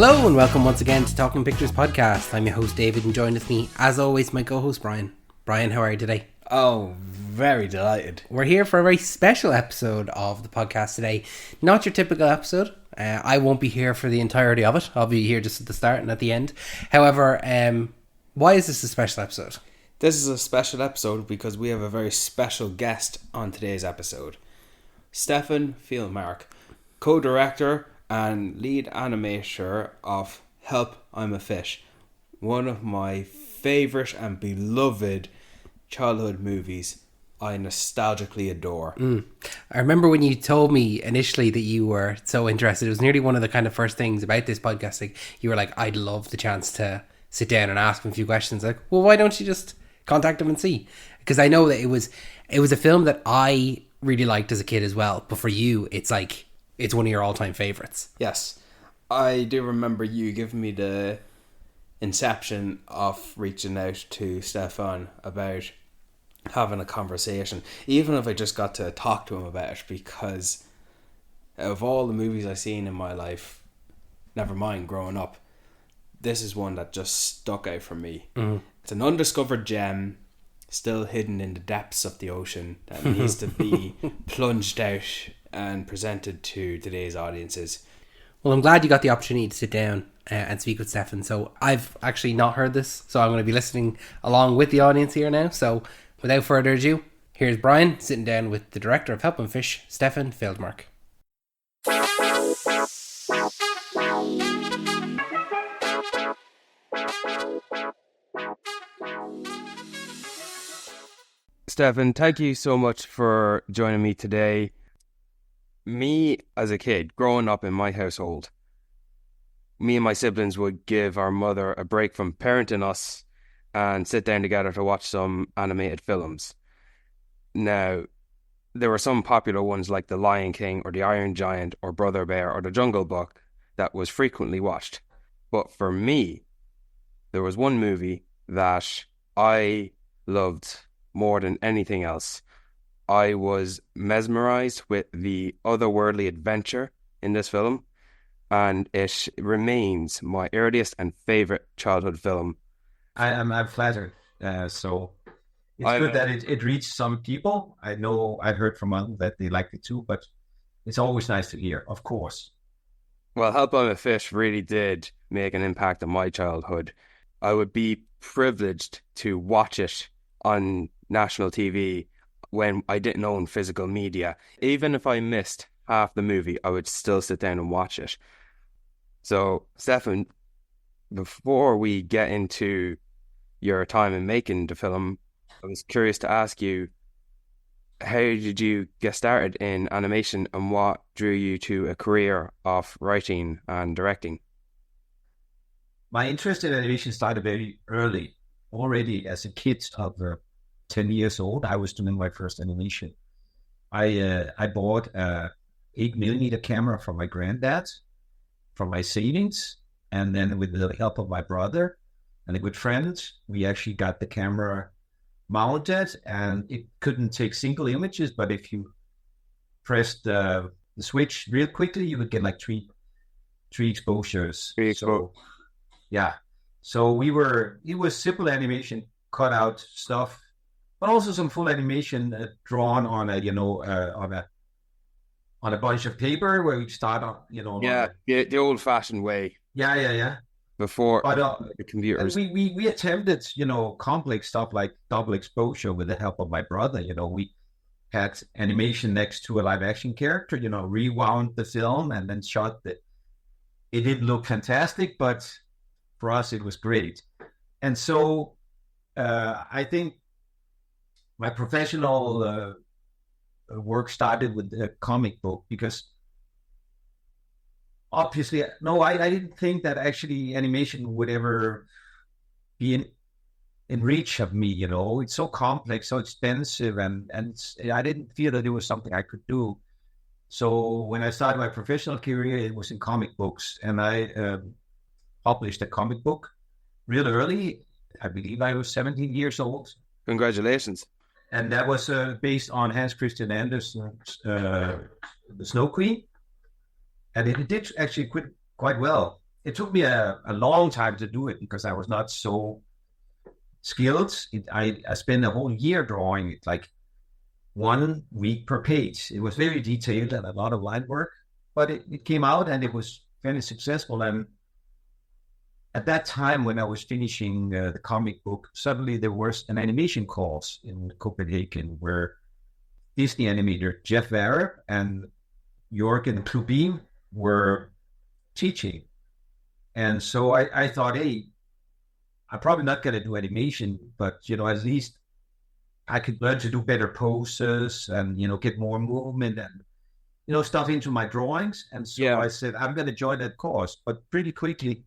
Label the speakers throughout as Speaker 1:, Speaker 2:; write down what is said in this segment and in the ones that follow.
Speaker 1: Hello and welcome once again to Talking Pictures Podcast. I'm your host David and joined with me as always my co-host Brian. Brian, how are you today?
Speaker 2: Oh, very delighted.
Speaker 1: We're here for a very special episode of the podcast today. Not your typical episode. I won't be here for the entirety of it. I'll be here just at the start and at the end. However, why is this a special episode?
Speaker 2: This is a special episode because we have a very special guest on today's episode. Stefan Fjeldmark, co-director and lead animator of Help, I'm a Fish, one of my favourite and beloved childhood movies I nostalgically adore.
Speaker 1: I remember when you told me initially that you were so interested. It was nearly one of the kind of first things about this podcast. Like, you were like, I'd love the chance to sit down and ask him a few questions. Like, well, why don't you just contact him and see? Because I know that it was a film that I really liked as a kid as well. But for you, it's like, it's one of your all-time favourites.
Speaker 2: Yes, I do remember you giving me the inception of reaching out to Stefan about having a conversation, even if I just got to talk to him about it, because of all the movies I've seen in my life, never mind growing up, this is one that just stuck out for me. It's an undiscovered gem still hidden in the depths of the ocean that needs to be plunged out and presented to today's audiences.
Speaker 1: Well, I'm glad you got the opportunity to sit down and speak with Stefan. So I've actually not heard this, so I'm going to be listening along with the audience here now. So without further ado, here's Brian sitting down with the director of Help 'em Fish, Stefan Fjeldmark.
Speaker 2: Stefan, thank you so much for joining me today. Me, as a kid, growing up in my household, me and my siblings would give our mother a break from parenting us and sit down together to watch some animated films. Now, there were some popular ones like The Lion King or The Iron Giant or Brother Bear or The Jungle Book that was frequently watched. But for me, there was one movie that I loved more than anything else. I was mesmerized with the otherworldly adventure in this film, and it remains my earliest and favorite childhood film.
Speaker 3: I'm flattered. So it's good that it reached some people. I know I've heard from others that they liked it too, but it's always nice to hear, of course.
Speaker 2: Well, Help, I'm a Fish really did make an impact on my childhood. I would be privileged to watch it on national TV when I didn't own physical media. Even if I missed half the movie, I would still sit down and watch it. So, Stefan, before we get into your time in making the film, I was curious to ask you, how did you get started in animation and what drew you to a career of writing and directing?
Speaker 3: My interest in animation started very early. Already as a kid of 10 years old, I was doing my first animation. I bought a 8mm camera from my granddad, from my savings, and then with the help of my brother and a good friend, we actually got the camera mounted, and it couldn't take single images, but if you pressed the switch real quickly, you would get like three exposures. So, yeah. So it was simple animation, cut out stuff, but also some full animation drawn on a bunch of paper where we start on,
Speaker 2: the old-fashioned way.
Speaker 3: Yeah.
Speaker 2: Before the computers.
Speaker 3: We attempted, complex stuff like double exposure with the help of my brother. We had animation next to a live action character, rewound the film and then shot it. It didn't look fantastic, but for us it was great. And so I think my professional work started with a comic book, because obviously, I didn't think that actually animation would ever be in reach of me. It's so complex, so expensive, and I didn't feel that it was something I could do. So when I started my professional career, it was in comic books, and I published a comic book real early. I believe I was 17 years old.
Speaker 2: Congratulations.
Speaker 3: And that was based on Hans Christian Andersen's The Snow Queen. And it did actually quite well. it took me a long time to do it because I was not so skilled. I spent a whole year drawing it, like 1 week per page. It was very detailed and a lot of line work, but it came out and it was very successful. And at that time, when I was finishing the comic book, suddenly there was an animation course in Copenhagen where Disney animator Jeff Varep and Jørgen Klubin were teaching. And so I thought, hey, I'm probably not going to do animation, but, at least I could learn to do better poses and, get more movement and, stuff into my drawings. And so I said, I'm going to join that course. But pretty quickly,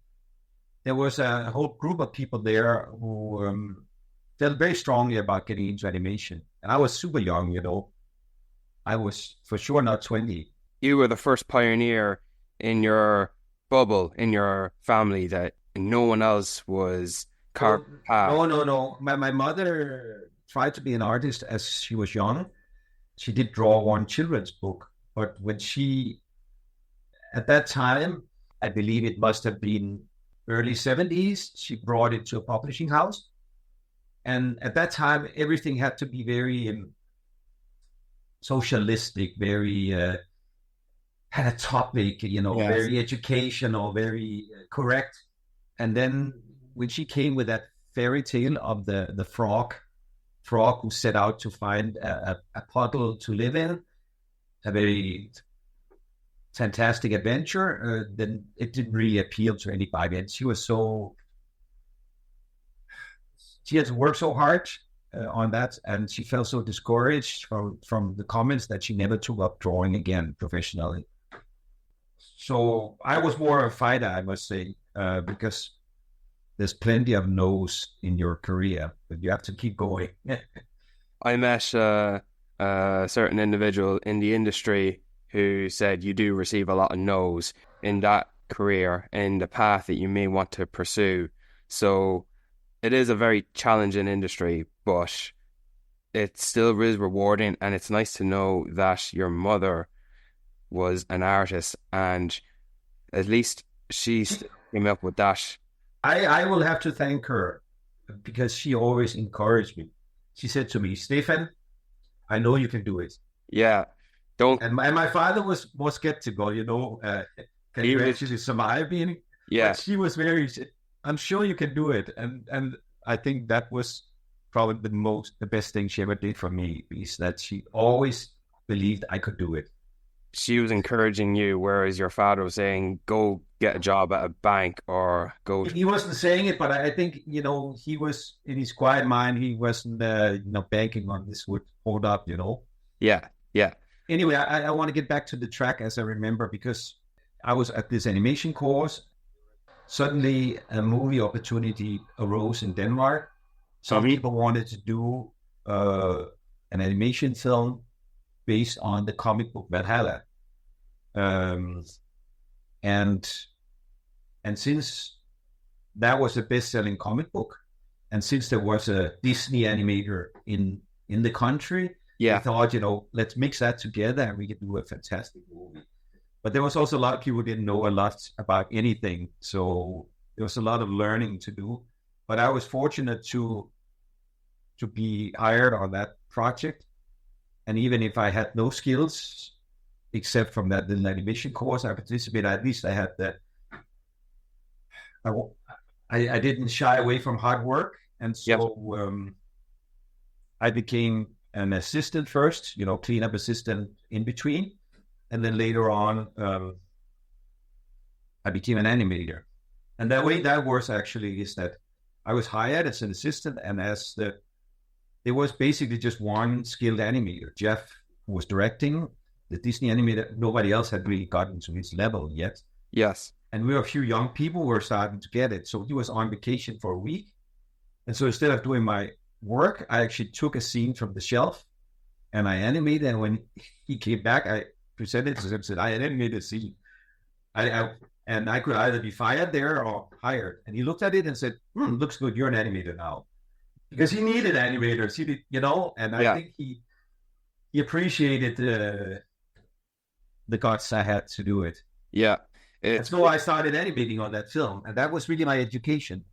Speaker 3: there was a whole group of people there who felt very strongly about getting into animation. And I was super young, I was for sure not 20.
Speaker 2: You were the first pioneer in your bubble, in your family, that no one else was carved path.
Speaker 3: No. My mother tried to be an artist as she was young. She did draw one children's book, but when at that time, I believe it must have been early 70s, she brought it to a publishing house. And at that time, everything had to be very socialistic, very had a topic, very educational, very correct. And then when she came with that fairy tale of the frog who set out to find a puddle to live in, a very fantastic adventure, then it didn't really appeal to anybody. And she had to work so hard on that, and she felt so discouraged from the comments that she never took up drawing again professionally. So I was more a fighter, I must say, because there's plenty of no's in your career, but you have to keep going.
Speaker 2: I met a certain individual in the industry who said you do receive a lot of no's in that career, in the path that you may want to pursue. So it is a very challenging industry, but it still is rewarding, and it's nice to know that your mother was an artist and at least she came up with that.
Speaker 3: I will have to thank her because she always encouraged me. She said to me, Stefan, I know you can do it.
Speaker 2: Yeah.
Speaker 3: And my father was more skeptical, can you actually survive?
Speaker 2: Yeah.
Speaker 3: But she was I'm sure you can do it. And I think that was probably the best thing she ever did for me, is that she always believed I could do it.
Speaker 2: She was encouraging you, whereas your father was saying, go get a job at a bank or go.
Speaker 3: He wasn't saying it, but I think, he was in his quiet mind. He wasn't, banking on this would hold up,
Speaker 2: Yeah.
Speaker 3: Anyway, I want to get back to the track as I remember, because I was at this animation course. Suddenly, a movie opportunity arose in Denmark. Some people wanted to do an animation film based on the comic book Valhalla. And since that was a best-selling comic book, and since there was a Disney animator in the country, I thought, let's mix that together and we can do a fantastic movie. But there was also a lot of people who didn't know a lot about anything. So there was a lot of learning to do. But I was fortunate to be hired on that project. And even if I had no skills, except from that little animation course I participated, at least I had that. I didn't shy away from hard work. And so I became an assistant first, cleanup assistant in between. And then later on, I became an animator. And the way that works actually is that I was hired as an assistant, and there was basically just one skilled animator, Jeff, who was directing the Disney animator. Nobody else had really gotten to his level yet.
Speaker 2: Yes.
Speaker 3: And we were a few young people who were starting to get it. So he was on vacation for a week. And so instead of doing my work, I actually took a scene from the shelf and I animated. And when he came back, I presented to him and said, I animated a scene. And I could either be fired there or hired. And he looked at it and said, looks good. You're an animator now. Because he needed animators, and I think he appreciated the guts I had to do it.
Speaker 2: Yeah.
Speaker 3: And so I started animating on that film, and that was really my education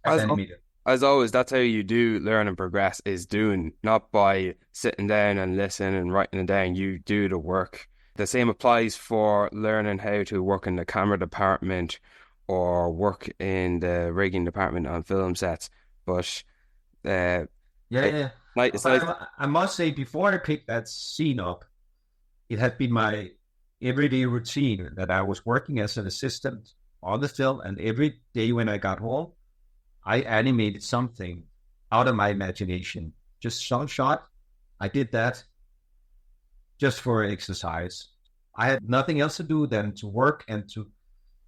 Speaker 3: as animator.
Speaker 2: As always, that's how you do learn and progress, is doing, not by sitting down and listening and writing it down. You do the work. The same applies for learning how to work in the camera department or work in the rigging department on film sets. But
Speaker 3: yeah.
Speaker 2: It's nice.
Speaker 3: I must say, before I picked that scene up, it had been my everyday routine that I was working as an assistant on the film, and every day when I got home, I animated something out of my imagination. Just some shot. I did that just for exercise. I had nothing else to do than to work and to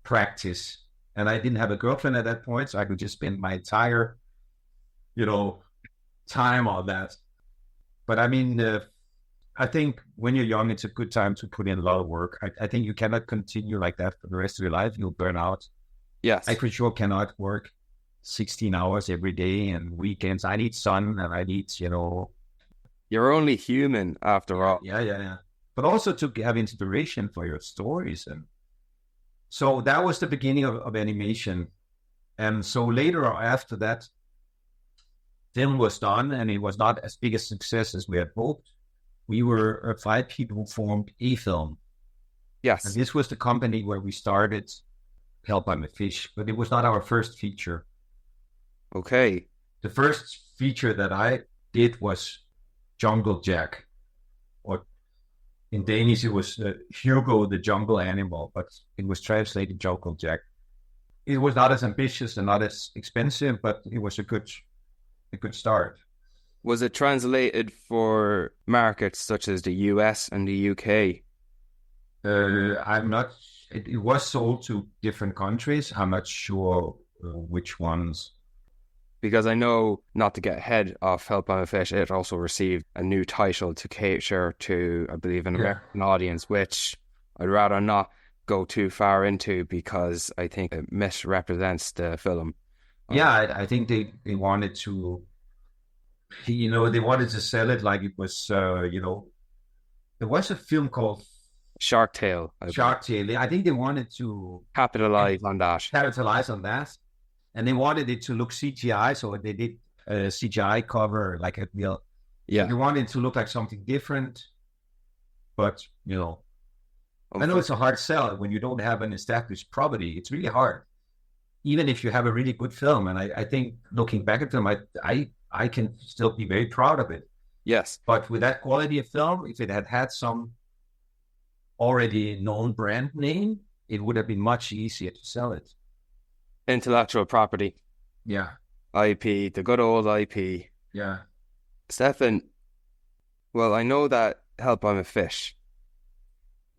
Speaker 3: practice. And I didn't have a girlfriend at that point, so I could just spend my entire, time on that. But I mean, I think when you're young, it's a good time to put in a lot of work. I think you cannot continue like that for the rest of your life. You'll burn out.
Speaker 2: Yes.
Speaker 3: I for sure cannot work 16 hours every day and weekends. I need sun and I need,
Speaker 2: You're only human after all.
Speaker 3: Yeah. But also to have inspiration for your stories. And so that was the beginning of animation. And so later after that, film was done and it was not as big a success as we had hoped. We were 5 people who formed A Film.
Speaker 2: Yes.
Speaker 3: And this was the company where we started Help I'm a Fish, but it was not our first feature.
Speaker 2: Okay.
Speaker 3: The first feature that I did was Jungle Jack, or in Danish it was Hugo the Jungle Animal, but it was translated Jungle Jack. It was not as ambitious and not as expensive, but it was a good start.
Speaker 2: Was it translated for markets such as the US and the UK?
Speaker 3: I'm not. It was sold to different countries. I'm not sure which ones.
Speaker 2: Because I know, not to get ahead of Help I'm a Fish, it also received a new title to cater to, I believe, an American audience, which I'd rather not go too far into because I think it misrepresents the film.
Speaker 3: Yeah, I think they wanted to, they wanted to sell it like it was, there was a film called
Speaker 2: Shark Tale.
Speaker 3: Shark Tale. I think they wanted to
Speaker 2: capitalize on that.
Speaker 3: And they wanted it to look CGI, so they did a CGI cover, like a real.
Speaker 2: Yeah.
Speaker 3: They wanted it to look like something different, but I know it's a hard sell when you don't have an established property. It's really hard, even if you have a really good film. And I think looking back at them, I can still be very proud of it.
Speaker 2: Yes.
Speaker 3: But with that quality of film, if it had some already known brand name, it would have been much easier to sell it.
Speaker 2: Intellectual property.
Speaker 3: Yeah.
Speaker 2: IP, the good old IP.
Speaker 3: Yeah.
Speaker 2: Stefan, well, I know that Help I'm a Fish,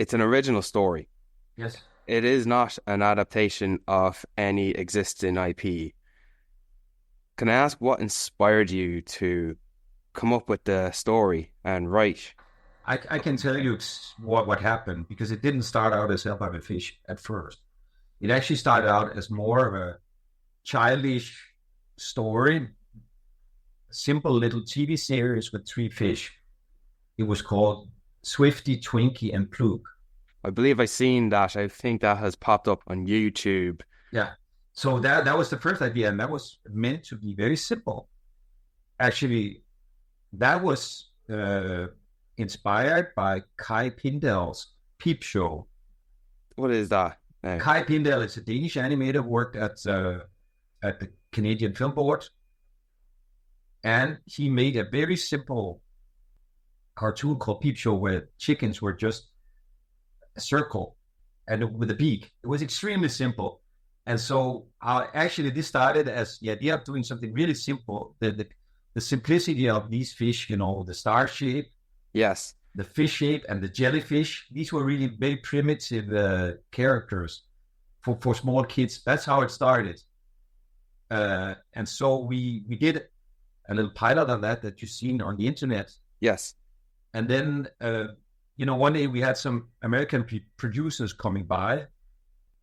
Speaker 2: it's an original story.
Speaker 3: Yes.
Speaker 2: It is not an adaptation of any existing IP. Can I ask what inspired you to come up with the story and write?
Speaker 3: I can tell you what happened, because it didn't start out as Help I'm a Fish at first. It actually started out as more of a childish story, a simple little TV series with 3 fish. It was called Swifty, Twinkie, and Pluke.
Speaker 2: I believe I've seen that. I think that has popped up on YouTube.
Speaker 3: Yeah. So that was the first idea, and that was meant to be very simple. Actually, that was inspired by Kai Pindel's Peep Show.
Speaker 2: What is that?
Speaker 3: Kai Pindel is a Danish animator, worked at the Canadian Film Board, and he made a very simple cartoon called Peep Show, where chickens were just a circle and with a beak. It was extremely simple. And so actually this started as the idea of doing something really simple. The simplicity of these fish, the star shape,
Speaker 2: yes,
Speaker 3: the fish shape, and the jellyfish. These were really very primitive characters for small kids. That's how it started. And so we did a little pilot on that you've seen on the internet.
Speaker 2: Yes.
Speaker 3: And then, one day we had some American producers coming by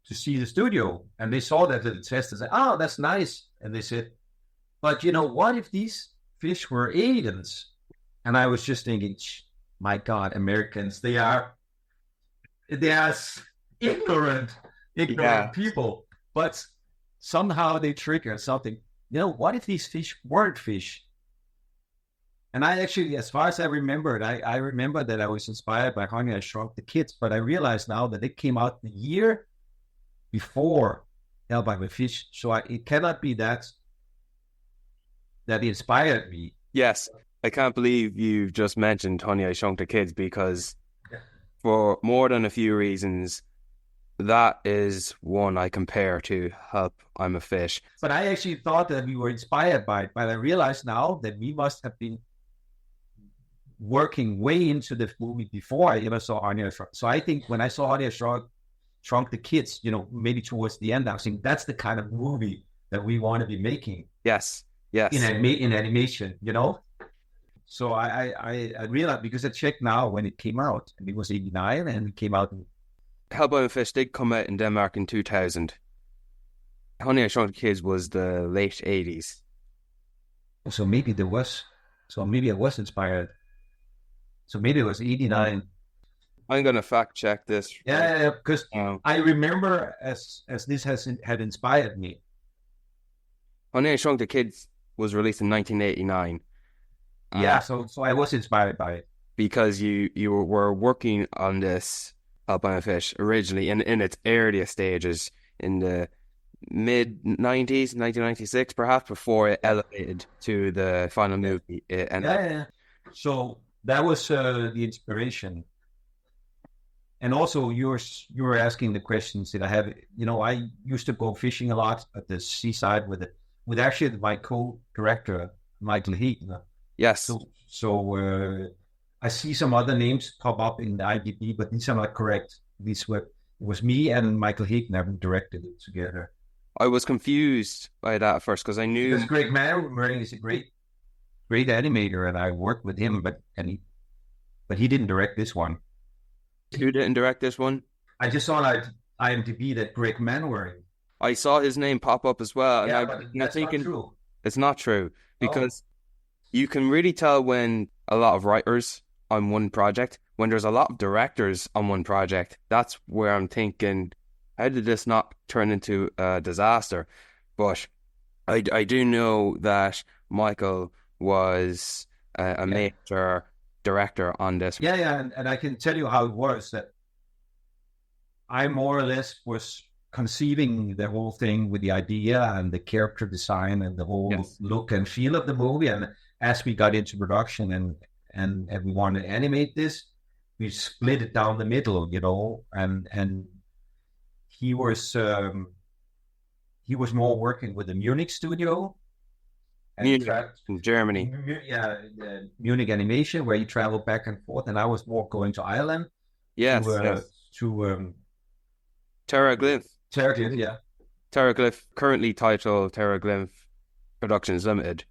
Speaker 3: to see the studio, and they saw that little test and said, "Oh, that's nice." And they said, "But what if these fish were aliens?" And I was just thinking, my God, Americans, they are ignorant
Speaker 2: Yeah.
Speaker 3: people. But somehow they trigger something. What if these fish weren't fish? And I actually, as far as I remembered, I remember that I was inspired by Honey, I Shrunk the Kids, but I realized now that it came out the year before Hell by the Fish. So it cannot be that inspired me.
Speaker 2: Yes, I can't believe you've just mentioned Honey, I Shrunk the Kids, because for more than a few reasons, that is one I compare to Help, I'm a Fish.
Speaker 3: But I actually thought that we were inspired by it, but I realize now that we must have been working way into the movie before I ever saw Honey, I Shrunk. So I think when I saw Honey, I Shrunk the Kids, maybe towards the end, I was thinking that's the kind of movie that we want to be making.
Speaker 2: Yes.
Speaker 3: In animation, So I realized, because I checked now when it came out, and it was 1989, and it came out.
Speaker 2: Hell by a Fish did come out in Denmark in 2000. Honey, I Shrunk the Kids was the late 80s.
Speaker 3: So maybe I was inspired. So maybe it was 1989.
Speaker 2: I'm going to fact check this.
Speaker 3: Yeah, because I remember as this had inspired me.
Speaker 2: Honey, I Shrunk the Kids was released in 1989.
Speaker 3: Yeah, so I was inspired by it.
Speaker 2: Because you were working on this Help, I'm a Fish originally in its earliest stages in the mid-90s, 1996 perhaps, before it elevated to the final movie.
Speaker 3: Yeah. So that was the inspiration. And also you were asking the questions that I have. I used to go fishing a lot at the seaside with actually my co-director, Michael Hegner.
Speaker 2: Yes.
Speaker 3: So I see some other names pop up in the IMDb, but these are not correct. It was me and Michael Hegner who directed it together.
Speaker 2: I was confused by that at first because I knew...
Speaker 3: Because Greg Manwaring is a great animator, and I worked with him, but he didn't direct this one.
Speaker 2: Who didn't direct this one?
Speaker 3: I just saw on IMDb that Greg Manwaring.
Speaker 2: I saw his name pop up as well.
Speaker 3: Yeah,
Speaker 2: and
Speaker 3: but that's not true.
Speaker 2: It's not true, because you can really tell when a lot of writers on one project, when there's a lot of directors on one project, that's where I'm thinking, how did this not turn into a disaster? But I do know that Michael was a major director on this.
Speaker 3: Yeah, and I can tell you how it was, that I more or less was conceiving the whole thing with the idea and the character design and the whole look and feel of the movie. And as we got into production and we wanted to animate this, we split it down the middle, and he was more working with the Munich studio.
Speaker 2: Munich, in Germany.
Speaker 3: Munich Animation, where he traveled back and forth, and I was more going to Ireland.
Speaker 2: Yes.
Speaker 3: To
Speaker 2: Terraglyph.
Speaker 3: Terraglyph,
Speaker 2: currently titled Terraglyph Productions Limited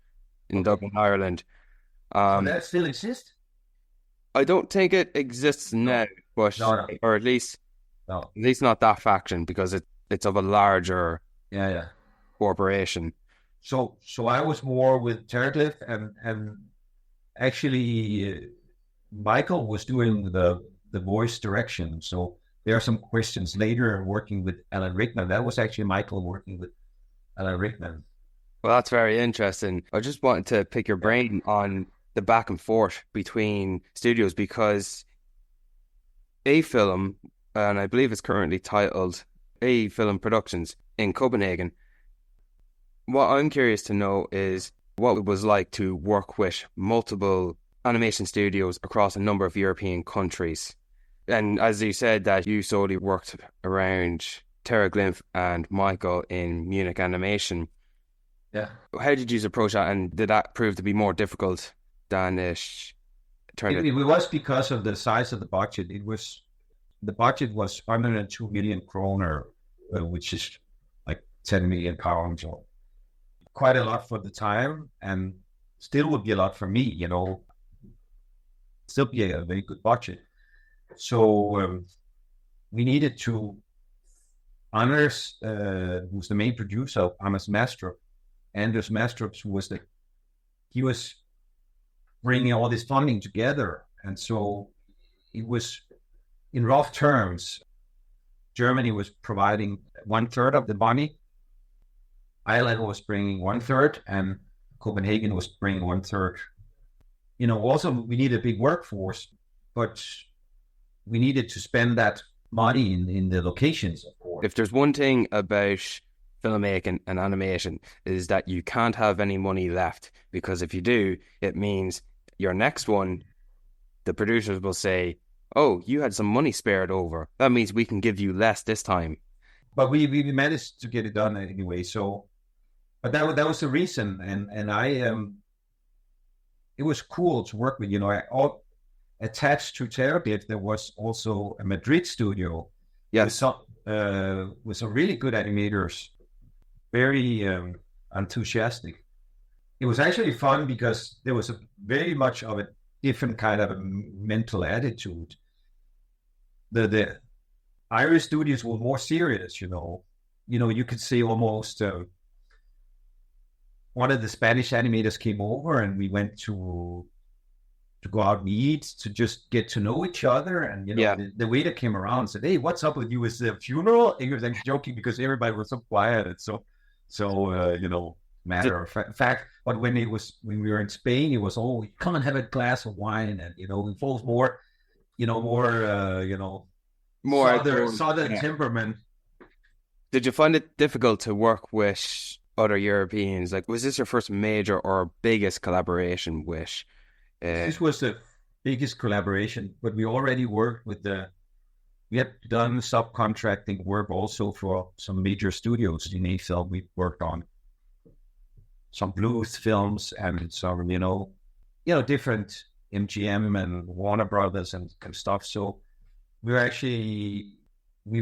Speaker 2: in Dublin, Ireland.
Speaker 3: So that still exists?
Speaker 2: I don't think it exists now, but
Speaker 3: no.
Speaker 2: Or at least not that faction, because it's of a larger corporation.
Speaker 3: So I was more with Terraglyph, and actually Michael was doing the voice direction. So there are some questions later working with Alan Rickman. That was actually Michael working with Alan Rickman.
Speaker 2: Well, that's very interesting. I just wanted to pick your brain on the back and forth between studios, because A Film, and I believe it's currently titled A Film Productions in Copenhagen. What I'm curious to know is what it was like to work with multiple animation studios across a number of European countries. And as you said, that you solely worked around Terraglyph and Michael in Munich Animation.
Speaker 3: Yeah.
Speaker 2: How did you approach that, and did that prove to be more difficult than it turned out?
Speaker 3: It was because of the size of the budget. The budget was 102 million kroner, which is like 10 million pounds, or quite a lot for the time, and still would be a lot for me, still be a very good budget. So we needed to, Anders, who's the main producer of Anders Mastrup, Anders Mastrup, he was bringing all this funding together. And so it was, in rough terms, Germany was providing 1/3 of the money. Ireland was bringing 1/3, and Copenhagen was bringing 1/3. Also we need a big workforce, but we needed to spend that money in the locations, of course.
Speaker 2: If there's one thing about filmmaking and animation is that you can't have any money left, because if you do, it means your next one, the producers will say, oh, you had some money spared over. That means we can give you less this time.
Speaker 3: But we managed to get it done anyway. So, but that was the reason, and I it was cool to work with. Attached to Terabit, there was also a Madrid studio.
Speaker 2: Yes.
Speaker 3: With some really good animators, very enthusiastic. It was actually fun because there was very much of a different kind of a mental attitude. The Irish studios were more serious, you could see almost one of the Spanish animators came over and we went to go out and eat, to just get to know each other. And, the waiter came around and said, hey, what's up with you? Is there a funeral? And he was like joking because everybody was so quiet and so matter of fact. But when we were in Spain, it was, oh, come and have a glass of wine. And, it was more, southern temperament.
Speaker 2: Did you find it difficult to work with other Europeans? Like, was this your first major or biggest collaboration with?
Speaker 3: This was the biggest collaboration, but we already worked with we had done subcontracting work also for some major studios in film. We worked on some blues films and some, different MGM and Warner Brothers and stuff. So we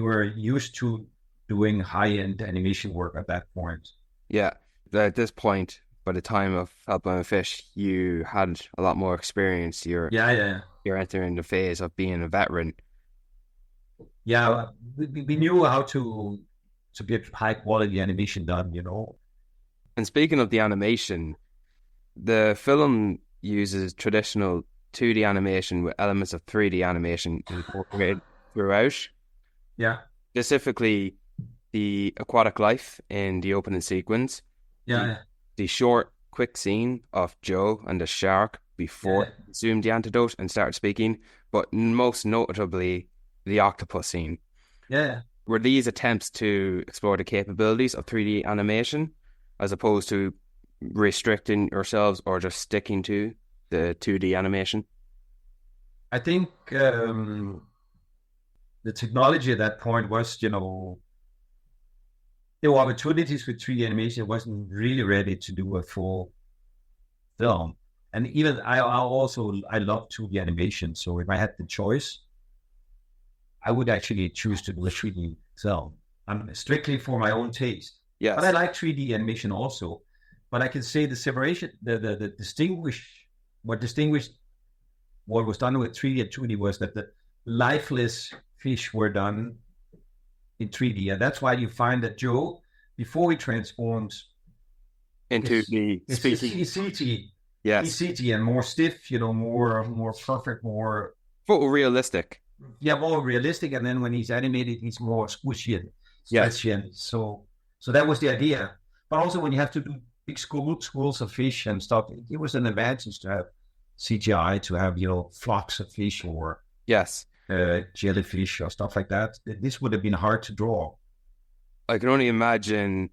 Speaker 3: were used to doing high-end animation work at that point.
Speaker 2: Yeah, at this point, by the time of Helping Fish, you had a lot more experience. You're entering the phase of being a veteran.
Speaker 3: Yeah, we knew how to get high quality animation done,
Speaker 2: And speaking of the animation, the film uses traditional 2D animation with elements of 3D animation incorporated throughout.
Speaker 3: Yeah.
Speaker 2: Specifically, the aquatic life in the opening sequence.
Speaker 3: Yeah.
Speaker 2: The short, quick scene of Joe and the shark before he consumed the antidote and started speaking, but most notably, the octopus scene.
Speaker 3: Yeah.
Speaker 2: Were these attempts to explore the capabilities of 3D animation as opposed to restricting yourselves or just sticking to the 2D animation?
Speaker 3: I think the technology at that point was, there were opportunities with 3D animation. Wasn't really ready to do a full film. And even I love 2D animation. So if I had the choice, I would actually choose to do a 3D film. I'm strictly for my own taste.
Speaker 2: Yes.
Speaker 3: But I like 3D animation also. But I can say the separation, what distinguished what was done with 3D and 2D was that the lifeless fish were done in 3D. And that's why you find that Joe, before he transforms
Speaker 2: into the species,
Speaker 3: he's CT.
Speaker 2: Yes.
Speaker 3: He's CT and more stiff, more perfect, more
Speaker 2: photorealistic.
Speaker 3: Yeah, more realistic. And then when he's animated, he's more squishy and stretchy. And so that was the idea. But also when you have to do big schools of fish and stuff, it was an advantage to have CGI, to have, flocks of fish or jellyfish or stuff like that. This would have been hard to draw.
Speaker 2: I can only imagine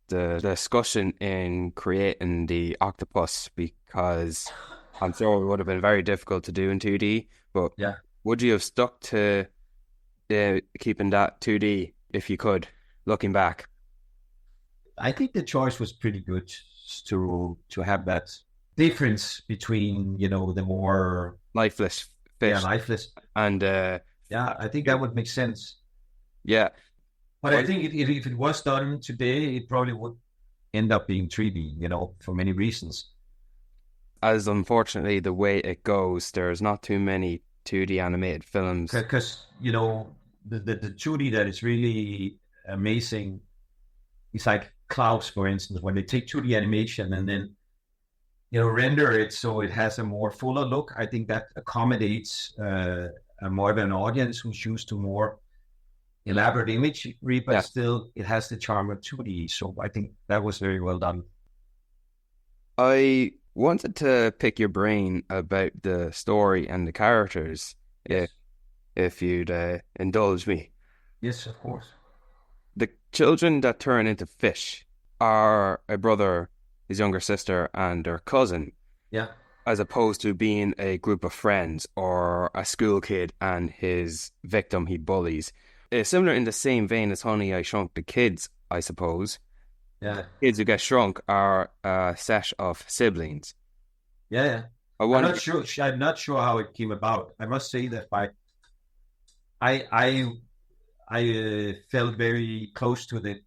Speaker 2: the discussion in creating the octopus, because I'm sure it would have been very difficult to do in 2D. But would you have stuck to keeping that 2D if you could, looking back?
Speaker 3: I think the choice was pretty good to have that difference between, the more
Speaker 2: lifeless fish.
Speaker 3: Yeah, lifeless.
Speaker 2: And
Speaker 3: I think that would make sense.
Speaker 2: Yeah.
Speaker 3: But I think if it was done today, it probably would end up being 3D, for many reasons.
Speaker 2: As unfortunately the way it goes, there's not too many 2D animated films.
Speaker 3: Because, the 2D that is really amazing, it's like Klaus, for instance, when they take 2D animation and then, render it so it has a more fuller look. I think that accommodates more of an audience who's used to more elaborate imagery, but
Speaker 2: Yeah.
Speaker 3: still it has the charm of 2D. So I think that was very well done.
Speaker 2: I wanted to pick your brain about the story and the characters,
Speaker 3: Yes.
Speaker 2: if you'd indulge me.
Speaker 3: Yes, of course.
Speaker 2: The children that turn into fish are a brother, his younger sister, and their cousin,
Speaker 3: Yeah.
Speaker 2: as opposed to being a group of friends or a school kid and his victim he bullies. Similar in the same vein as Honey, I Shrunk the Kids, I suppose.
Speaker 3: Yeah.
Speaker 2: Kids who get shrunk are a set of siblings.
Speaker 3: Yeah. Yeah.
Speaker 2: I
Speaker 3: I'm
Speaker 2: wonder,
Speaker 3: not sure. I'm not sure how it came about. I must say that I felt very close to the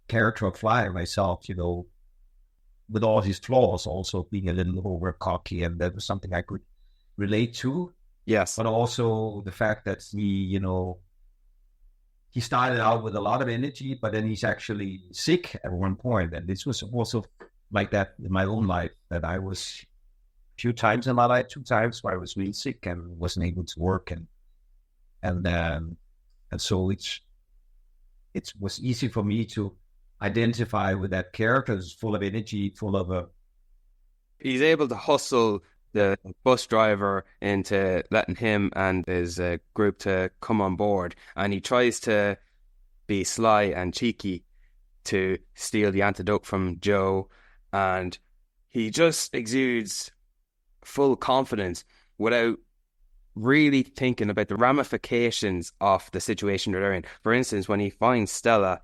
Speaker 3: character of Fly myself. You know, with all his flaws, also being a little over cocky, and that was something I could relate to.
Speaker 2: yes,
Speaker 3: But also the fact that he started out with a lot of energy, but then he's actually sick at one point. And this was also like that in my own life, that I was a few times in my life, 2 times where I was really sick and wasn't able to work. And so it was easy for me to identify with that character. It's full of energy, full of a,
Speaker 2: he's able to hustle the bus driver into letting him and his group to come on board, and he tries to be sly and cheeky to steal the antidote from Joe, and he just exudes full confidence without really thinking about the ramifications of the situation they're in. For instance, when he finds Stella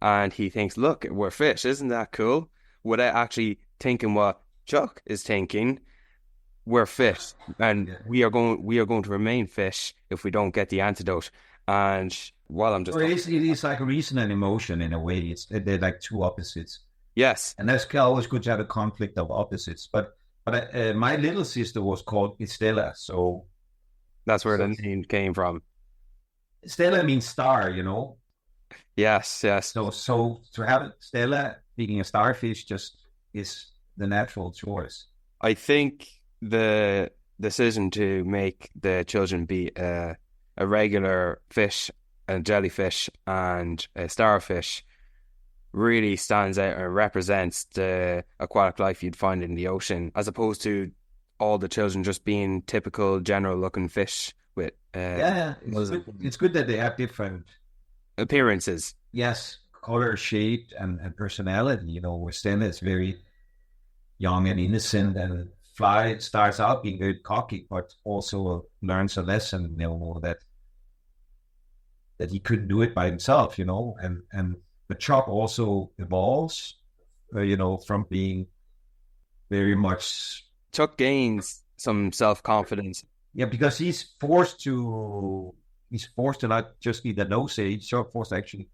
Speaker 2: and he thinks, look, we're fish, isn't that cool? Without actually thinking what Chuck is thinking, we're fish, and
Speaker 3: yeah.
Speaker 2: we are going to remain fish if we don't get the antidote. And while I'm just
Speaker 3: Or it is like reason and emotion in a way. They're like two opposites.
Speaker 2: yes,
Speaker 3: And that's always good to have a conflict of opposites. But my little sister was called Stella.
Speaker 2: that's where the
Speaker 3: So
Speaker 2: name came from.
Speaker 3: Stella means star, you know.
Speaker 2: Yes, yes.
Speaker 3: So to have Stella being a starfish just is the natural choice.
Speaker 2: I think the decision to make the children be a regular fish, a jellyfish, and a starfish really stands out and represents the aquatic life you'd find in the ocean, as opposed to all the children just being typical general looking fish with
Speaker 3: Yeah, it's good that they have different,
Speaker 2: appearances.
Speaker 3: yes, color, shape, and personality. You know, where Stella is very young and innocent, and Fly starts out being very cocky, but also learns a lesson, you know, that he couldn't do it by himself, you know, and the Chuck also evolves, you know, from being very much,
Speaker 2: Chuck gains some self confidence.
Speaker 3: yeah, because he's forced to not just be the no sage, he's forced to actually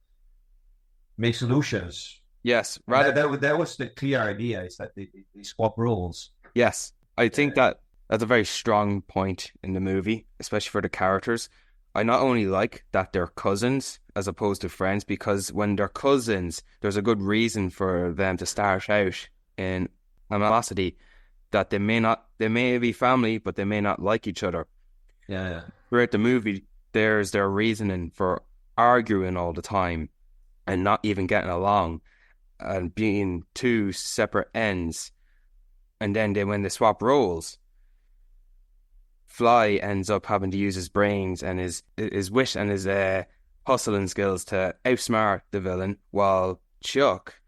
Speaker 3: make solutions.
Speaker 2: Yes,
Speaker 3: And
Speaker 2: rather
Speaker 3: that was the clear idea, is that they swap roles.
Speaker 2: yes. I think that that's a very strong point in the movie, especially for the characters. I not only like that they're cousins as opposed to friends, because when they're cousins, there's a good reason for them to start out in animosity, that they may be family, but they may not like each other.
Speaker 3: Yeah,
Speaker 2: Throughout the movie, there's their reasoning for arguing all the time and not even getting along and being two separate ends. And then when they swap roles, Fly ends up having to use his brains and his wit and his hustling skills to outsmart the villain, while Chuck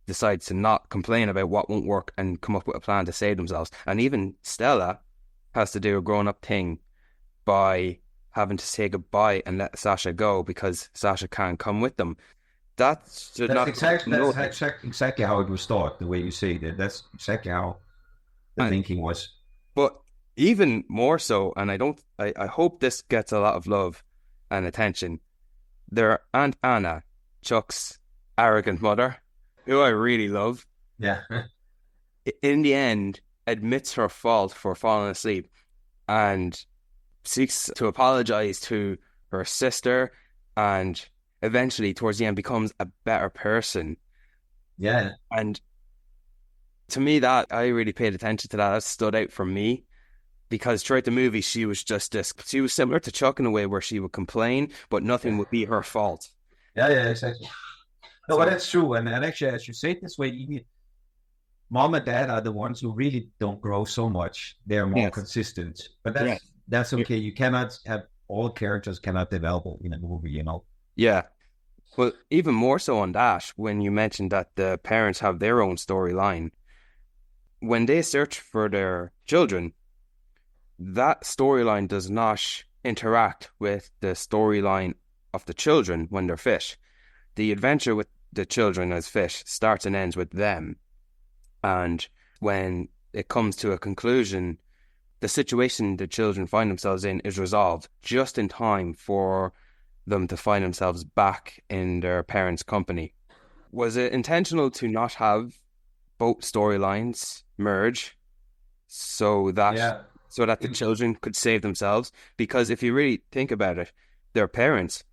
Speaker 2: decides to not complain about what won't work and come up with a plan to save themselves. And even Stella has to do a grown-up thing by having to say goodbye and let Sasha go because Sasha can't come with them. That's
Speaker 3: that's
Speaker 2: not
Speaker 3: exactly how it was thought. The way you say that, that's exactly how the
Speaker 2: and,
Speaker 3: thinking was.
Speaker 2: but even more so, and I hope this gets a lot of love and attention. Their Aunt Anna, Chuck's arrogant mother, who I really love,
Speaker 3: Yeah,
Speaker 2: in the end admits her fault for falling asleep and seeks to apologize to her sister, and eventually towards the end becomes a better person.
Speaker 3: yeah.
Speaker 2: And to me, that I really paid attention to that. That stood out for me. because throughout the movie she was just this. She was similar to Chuck in a way where she would complain, but nothing would be her fault.
Speaker 3: Yeah, exactly. No, but that's true. And actually, as you say it this way, even mom and dad are the ones who really don't grow so much. They're more consistent. But that's okay. You cannot have all characters cannot develop in a movie, you know.
Speaker 2: Yeah. Well, even more so on that, when you mentioned that the parents have their own storyline, when they search for their children, that storyline does not interact with the storyline of the children when they're fish. The adventure with the children as fish starts and ends with them. And when it comes to a conclusion, the situation the children find themselves in is resolved just in time for them to find themselves back in their parents' company. Was it intentional to not have both storylines merge so that the children could save themselves? Because if you really think about it, their parents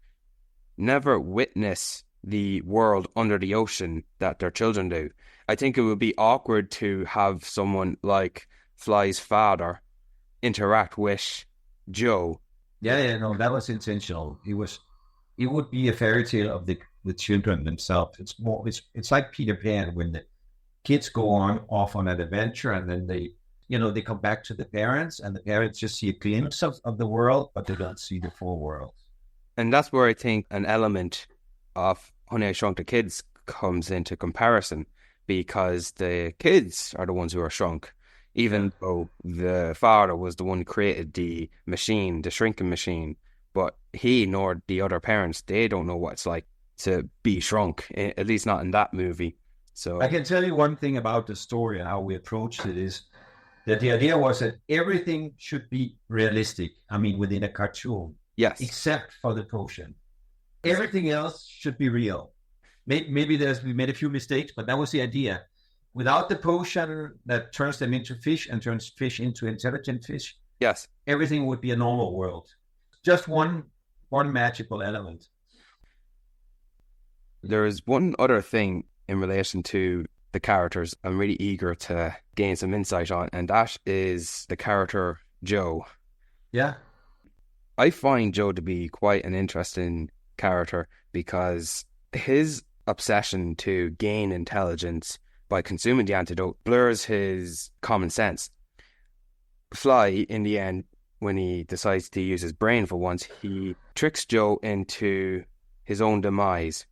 Speaker 2: never witness the world under the ocean that their children do. I think it would be awkward to have someone like Fly's father interact with Joe.
Speaker 3: No, that was intentional. It would be a fairy tale of the children themselves. It's like Peter Pan when the kids go off on an adventure and then they come back to the parents and the parents just see a glimpse of the world, but they don't see the full world.
Speaker 2: And that's where I think an element of Honey, I Shrunk the Kids comes into comparison, because the kids are the ones who are shrunk, even though the father was the one who created the machine, the shrinking machine. But he nor the other parents, they don't know what it's like to be shrunk, at least not in that movie. So
Speaker 3: I can tell you one thing about the story and how we approached it is that the idea was that everything should be realistic. I mean, within a cartoon.
Speaker 2: Yes.
Speaker 3: Except for the potion. Everything else should be real. Maybe we made a few mistakes, but that was the idea. Without the potion that turns them into fish and turns fish into intelligent fish,
Speaker 2: yes,
Speaker 3: everything would be a normal world. Just one magical element.
Speaker 2: There is one other thing in relation to the characters I'm really eager to gain some insight on, and that is the character Joe.
Speaker 3: Yeah.
Speaker 2: I find Joe to be quite an interesting character because his obsession to gain intelligence by consuming the antidote blurs his common sense. Fly, in the end, when he decides to use his brain for once, he tricks Joe into his own demise.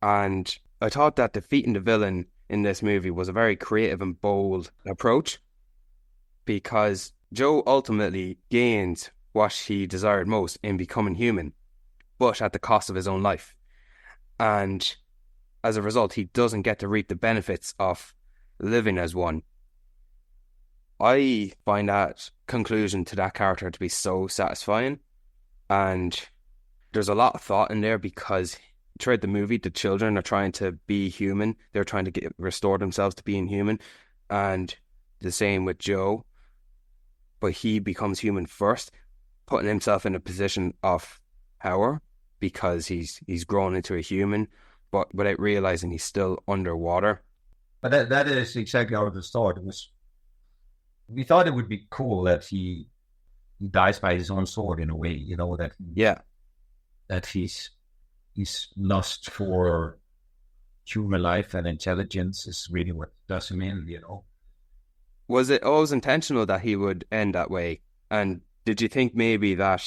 Speaker 2: And I thought that defeating the villain in this movie was a very creative and bold approach, because Joe ultimately gains what he desired most in becoming human, but at the cost of his own life. And as a result, he doesn't get to reap the benefits of living as one. I find that conclusion to that character to be so satisfying, and there's a lot of thought in there, because throughout the movie, the children are trying to be human. They're trying to restore themselves to being human, and the same with Joe. But he becomes human first, putting himself in a position of power because he's grown into a human, but without realizing he's still underwater.
Speaker 3: But that is exactly how it started. We thought it would be cool that he dies by his own sword in a way, you know, that he's lust for human life and intelligence is really what does him in, you know.
Speaker 2: Was it always intentional that he would end that way? And did you think maybe that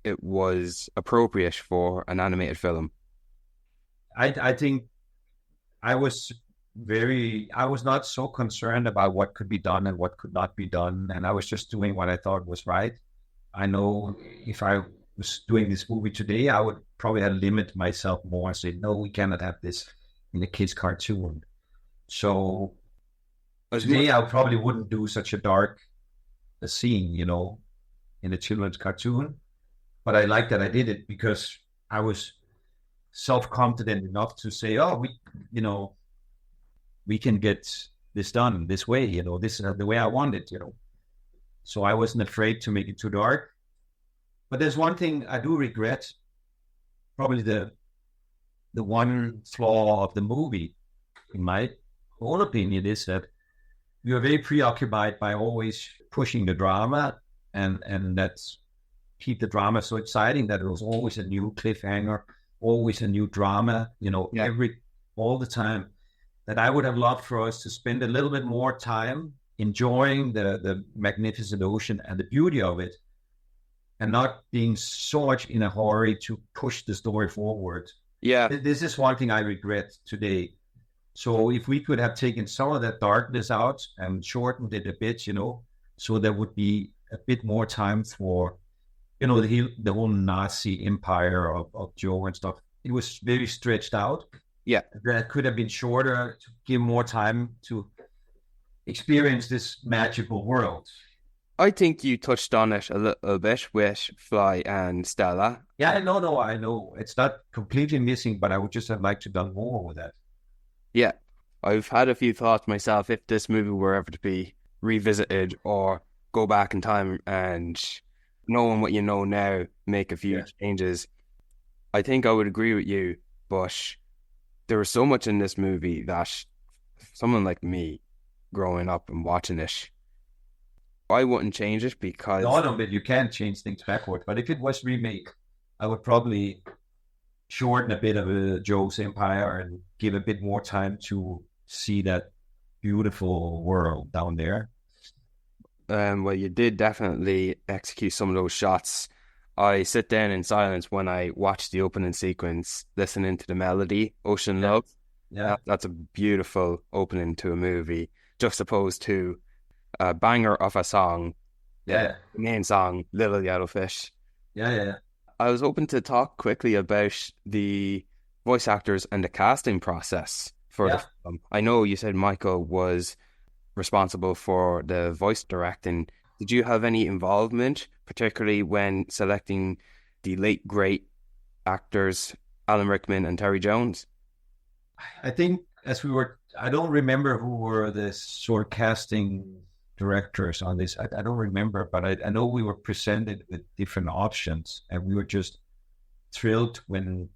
Speaker 2: it was appropriate for an animated film?
Speaker 3: I think I was not so concerned about what could be done and what could not be done. And I was just doing what I thought was right. I know if I was doing this movie today, I would probably have limited myself more and say, no, we cannot have this in a kid's cartoon. So today I probably wouldn't do such a dark scene, you know, in a children's cartoon. But I like that I did it because I was self-confident enough to say, oh, we can get this done this way, you know, this is the way I want it, you know. So I wasn't afraid to make it too dark. But there's one thing I do regret, probably the one flaw of the movie, in my own opinion, is that we were very preoccupied by always pushing the drama, and that's keep the drama so exciting that it was always a new cliffhanger, always a new drama,
Speaker 2: Yeah.
Speaker 3: all the time. That I would have loved for us to spend a little bit more time enjoying the magnificent ocean and the beauty of it, and not being so much in a hurry to push the story forward.
Speaker 2: Yeah.
Speaker 3: This is one thing I regret today. So if we could have taken some of that darkness out and shortened it a bit, so there would be a bit more time for, the whole Nazi empire of Joe and stuff. It was very stretched out.
Speaker 2: Yeah.
Speaker 3: That could have been shorter to give more time to experience this magical world.
Speaker 2: I think you touched on it a little bit with Fly and Stella.
Speaker 3: Yeah, I know. It's not completely missing, but I would just have liked to have done more with that.
Speaker 2: Yeah. I've had a few thoughts myself if this movie were ever to be revisited or go back in time and, knowing what you know now, make a few changes. I think I would agree with you, but there was so much in this movie that someone like me growing up and watching it, I wouldn't change it because...
Speaker 3: No, but you can't change things backward. But if it was remake, I would probably shorten a bit of Joe's empire and give a bit more time to see that beautiful world down there.
Speaker 2: Well, you did definitely execute some of those shots. I sit down in silence when I watch the opening sequence, listening to the melody, Ocean Love.
Speaker 3: Yeah.
Speaker 2: That's a beautiful opening to a movie, juxtaposed to a banger of a song.
Speaker 3: Yeah.
Speaker 2: The main song, Little Yellow Fish.
Speaker 3: Yeah.
Speaker 2: I was hoping to talk quickly about the voice actors and the casting process for the film. I know you said Michael was responsible for the voice directing. Did you have any involvement, particularly when selecting the late great actors Alan Rickman and Terry Jones?
Speaker 3: I think I don't remember who were the sort of casting directors on this. I don't remember, but I know we were presented with different options, and we were just thrilled when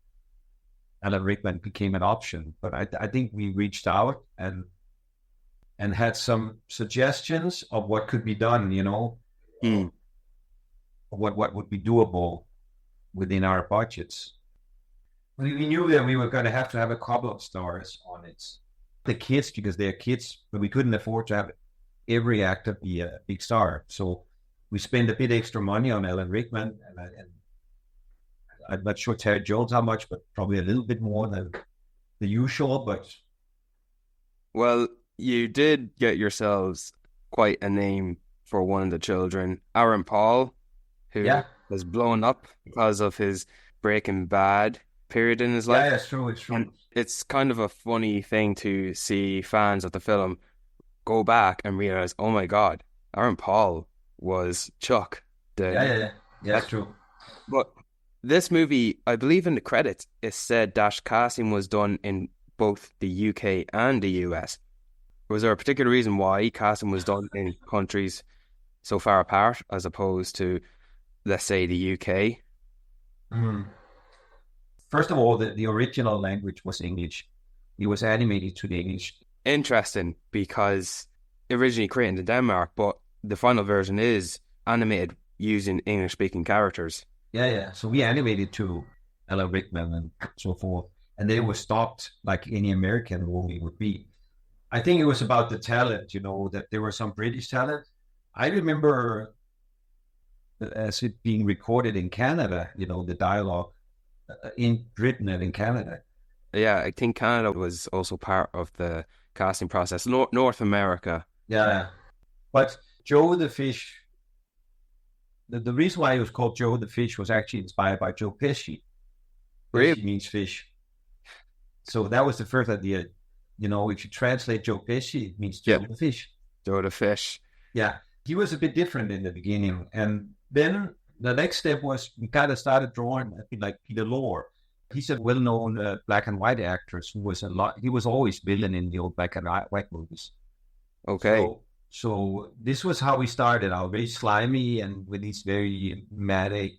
Speaker 3: Alan Rickman became an option. But I think we reached out and had some suggestions of what could be done, what would be doable within our budgets. We knew that we were going to have a couple of stars on it. The kids, because they're kids, but we couldn't afford to have every actor be a big star. So we spent a bit extra money on Alan Rickman, and I'm not sure Terry Jones how much, but probably a little bit more than the usual. But
Speaker 2: well, you did get yourselves quite a name for one of the children, Aaron Paul, who was blown up because of his Breaking Bad period in his life.
Speaker 3: Yeah, it's true.
Speaker 2: And it's kind of a funny thing to see fans of the film go back and realize, oh my God, Aaron Paul was Chuck.
Speaker 3: That's true.
Speaker 2: But this movie, I believe in the credits, it said that casting was done in both the UK and the US. Was there a particular reason why casting was done in countries so far apart as opposed to, let's say, the UK?
Speaker 3: First of all, the original language was English. It was animated to the English.
Speaker 2: Interesting, because originally created in Denmark, but the final version is animated using English-speaking characters.
Speaker 3: Yeah. So we animated to Alan Rickman and so forth, and they were stopped like any American movie would be. I think it was about the talent, that there was some British talent. I remember as it being recorded in Canada, the dialogue in Britain and in Canada.
Speaker 2: Yeah, I think Canada was also part of the casting process. North America.
Speaker 3: Yeah. But Joe the Fish, the reason why it was called Joe the Fish was actually inspired by Joe Pesci.
Speaker 2: Really?
Speaker 3: Pesci means fish. So that was the first idea. If you translate Joe Pesci, it means Joe the Fish.
Speaker 2: Joe the Fish.
Speaker 3: Yeah. He was a bit different in the beginning. And then the next step was we kind of started drawing like Peter Lorre. He's a well-known black and white actor who was he was always villain in the old black and white movies.
Speaker 2: Okay.
Speaker 3: So this was how we started out, very slimy and with these very manic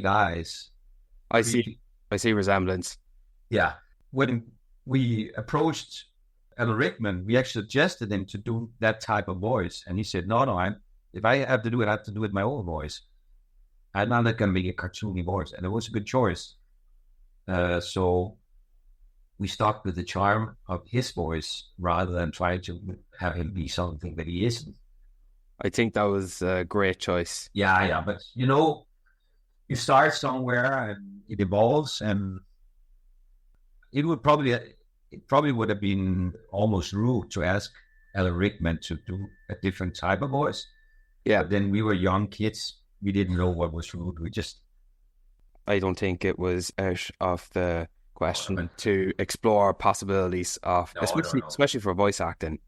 Speaker 3: eyes.
Speaker 2: I see resemblance.
Speaker 3: Yeah. When we approached Alan Rickman, we actually suggested him to do that type of voice. And he said, no, if I have to do it, I have to do it my own voice. I'm not going to make a cartoony voice. And it was a good choice. So we stuck with the charm of his voice rather than trying to have him be something that he isn't.
Speaker 2: I think that was a great choice.
Speaker 3: Yeah. But, you start somewhere and it evolves, and it probably would have been almost rude to ask Alan Rickman to do a different type of voice.
Speaker 2: Yeah.
Speaker 3: But then we were young kids. We didn't know what was rude.
Speaker 2: I don't think it was out of the question to explore possibilities of, especially for voice acting.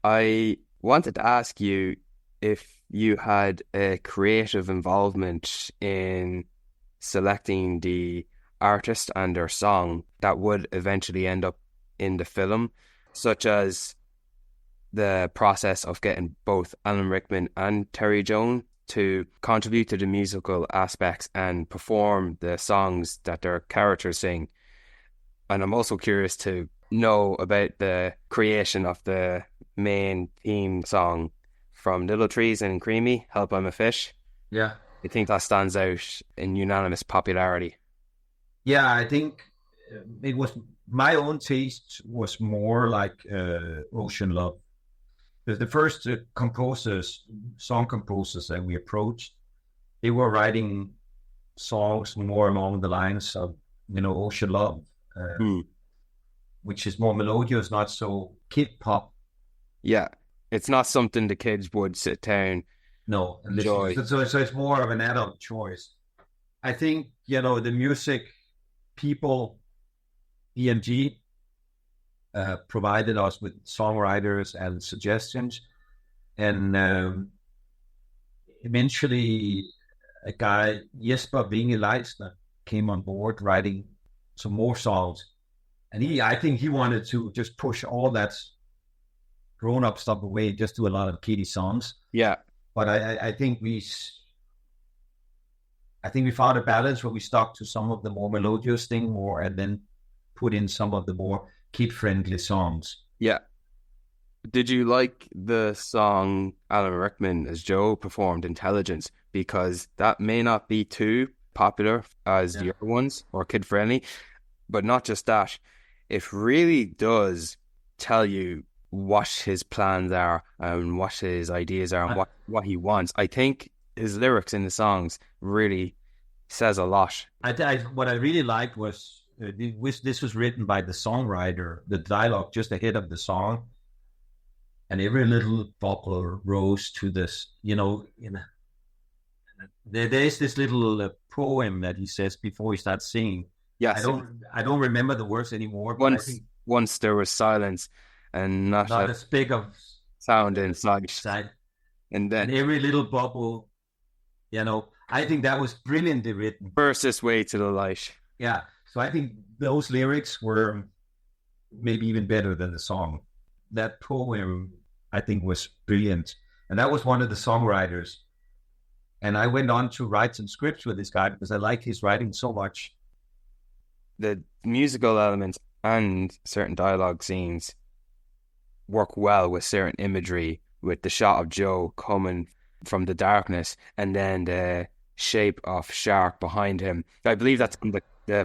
Speaker 2: I wanted to ask you if you had a creative involvement in selecting the artist and their song that would eventually end up in the film, such as the process of getting both Alan Rickman and Terry Jones to contribute to the musical aspects and perform the songs that their characters sing. And I'm also curious to know about the creation of the main theme song from Little Trees and Creamy, Help I'm a Fish.
Speaker 3: Yeah.
Speaker 2: I think that stands out in unanimous popularity.
Speaker 3: Yeah, I think it was my own taste was more like Ocean Love. The first song composers that we approached, they were writing songs more along the lines of, Ocean Love, which is more melodious, not so kid pop.
Speaker 2: Yeah, it's not something the kids would sit down.
Speaker 3: No,
Speaker 2: enjoy.
Speaker 3: So it's more of an adult choice. I think, the music people, EMG, provided us with songwriters and suggestions. And eventually a guy, Jesper Winge Leisner, came on board writing some more songs. And I think he wanted to just push all that grown-up stuff away, just do a lot of kiddie songs.
Speaker 2: Yeah.
Speaker 3: But I think we found a balance where we stuck to some of the more melodious thing more, and then put in some of the more kid-friendly songs.
Speaker 2: Yeah. Did you like the song Alan Rickman as Joe performed, Intelligence? Because that may not be too popular as the other ones or kid-friendly, but not just that. It really does tell you what his plans are and what his ideas are and what he wants. I think his lyrics in the songs really says a lot.
Speaker 3: What I really liked was this was written by the songwriter, the dialogue just ahead of the song, and every little bubble rose to this. There's this little poem that he says before he starts singing.
Speaker 2: Yes,
Speaker 3: I don't remember the words anymore. But
Speaker 2: once there was silence, and not
Speaker 3: as big of
Speaker 2: sound inside. And then
Speaker 3: every little bubble, I think that was brilliantly written.
Speaker 2: Burst this way to the light.
Speaker 3: Yeah. So I think those lyrics were maybe even better than the song. That poem, I think, was brilliant. And that was one of the songwriters. And I went on to write some scripts with this guy because I like his writing so much.
Speaker 2: The musical elements and certain dialogue scenes work well with certain imagery, with the shot of Joe coming from the darkness and then the shape of shark behind him. I believe that's on the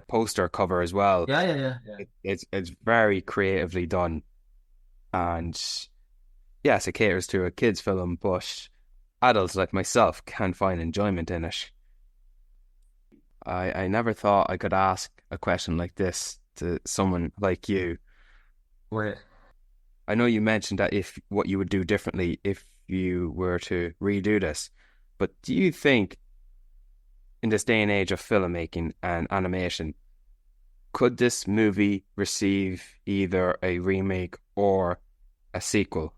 Speaker 2: poster cover as well.
Speaker 3: Yeah.
Speaker 2: It's very creatively done. And yes, it caters to a kid's film, but adults like myself can find enjoyment in it. I never thought I could ask a question like this to someone like you.
Speaker 3: Wait.
Speaker 2: I know you mentioned that what you would do differently if you were to redo this, but do you think in this day and age of filmmaking and animation, could this movie receive either a remake or a sequel?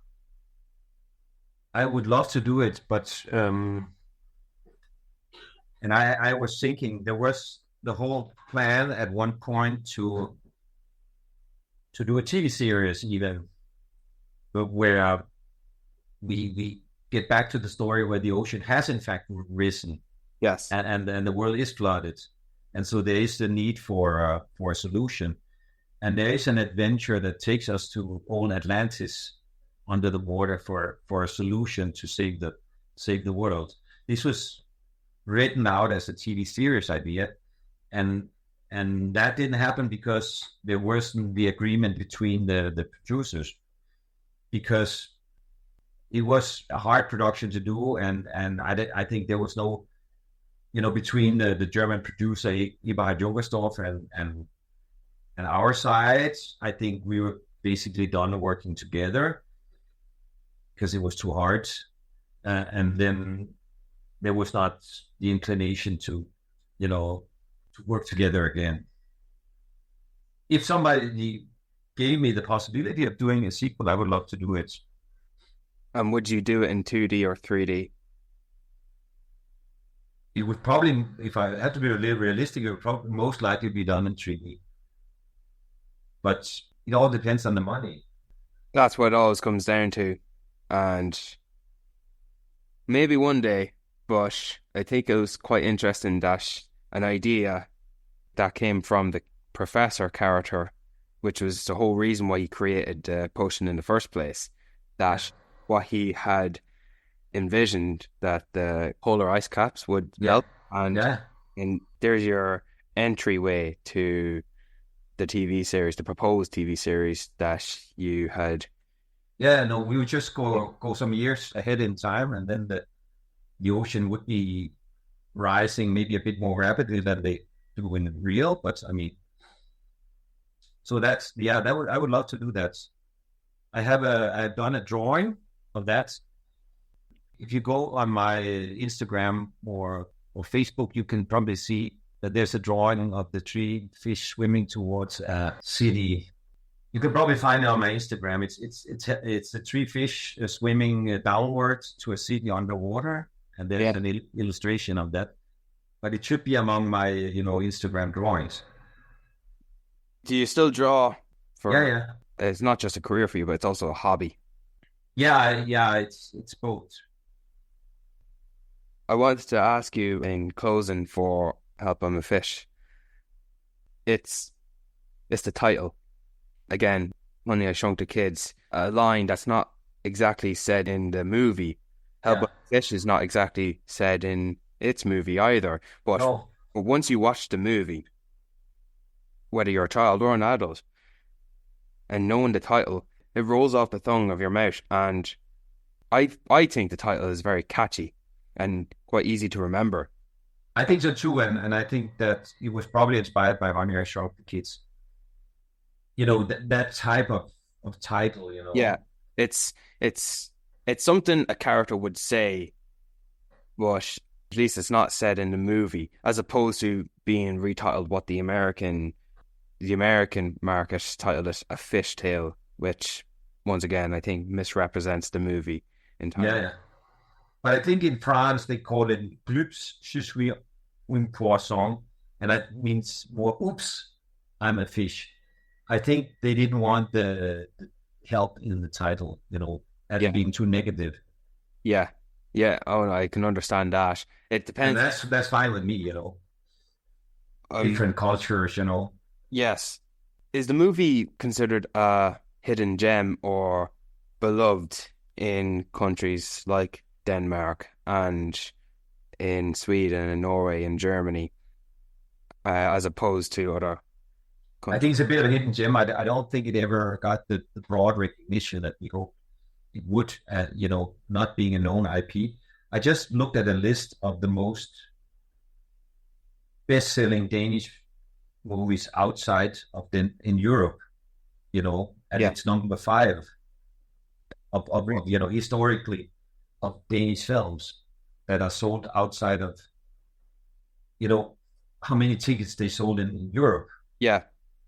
Speaker 3: I would love to do it, but and I was thinking there was the whole plan at one point to do a TV series even, but where we get back to the story where the ocean has in fact risen.
Speaker 2: Yes,
Speaker 3: and the world is flooded, and so there is the need for a solution. And there is an adventure that takes us to old Atlantis under the water for a solution to save the world. This was written out as a TV series idea, and that didn't happen because there wasn't the agreement between the producers, because it was a hard production to do, and I think there was no, between the German producer Eberhard Jungersdorf and our side. I think we were basically done working together because it was too hard, and then there was not the inclination to work together again. If somebody gave me the possibility of doing a sequel, I would love to do it.
Speaker 2: And would you do it in 2D or 3D?
Speaker 3: It would probably, if I had to be a little realistic, it would probably most likely be done in 3D. But it all depends on the money.
Speaker 2: That's what it always comes down to. And maybe one day, but I think it was quite interesting that an idea that came from the professor character, which was the whole reason why he created the potion in the first place, that what he had envisioned that the polar ice caps would melt, and there's your entryway to the TV series, the proposed TV series that you had.
Speaker 3: Yeah, no, we would just go some years ahead in time, and then the ocean would be rising maybe a bit more rapidly than they do in real. But I mean, so that's I would love to do that. I've done a drawing of that. If you go on my Instagram or Facebook, you can probably see that there's a drawing of the three fish swimming towards a city. You can probably find it on my Instagram. It's the three fish swimming downwards to a city underwater, and there's an illustration of that. But it should be among my Instagram drawings.
Speaker 2: Do you still draw?
Speaker 3: Yeah.
Speaker 2: It's not just a career for you, but it's also a hobby.
Speaker 3: Yeah. It's both.
Speaker 2: I wanted to ask you in closing for Help I'm a Fish. It's the title. Again, Honey, I Shrunk the Kids. A line that's not exactly said in the movie. Help I'm a Fish is not exactly said in its movie either. But once you watch the movie, whether you're a child or an adult, and knowing the title, it rolls off the tongue of your mouth. And I think the title is very catchy and quite easy to remember.
Speaker 3: I think so too, and I think that it was probably inspired by Honey, I Shrunk the Kids. That type of title.
Speaker 2: Yeah, it's something a character would say, but at least it's not said in the movie, as opposed to being retitled what the American market titled it A Fish Tale, which once again I think misrepresents the movie entirely.
Speaker 3: Yeah. But I think in France they call it "Glups, je suis un poisson," and that means more "Oops, I'm a fish." I think they didn't want the help in the title, as being too negative.
Speaker 2: Yeah. Oh, I can understand that. It depends.
Speaker 3: And that's fine with me, different cultures,
Speaker 2: Yes. Is the movie considered a hidden gem or beloved in countries like Denmark and in Sweden and Norway and Germany, as opposed to other countries?
Speaker 3: I think it's a bit of a hidden gem. I don't think it ever got the broad recognition that we hope it would, not being a known IP. I just looked at a list of the most best-selling Danish movies outside of in Europe, and it's number 5 of historically of Danish films that are sold outside of, how many tickets they sold in Europe.
Speaker 2: Yeah.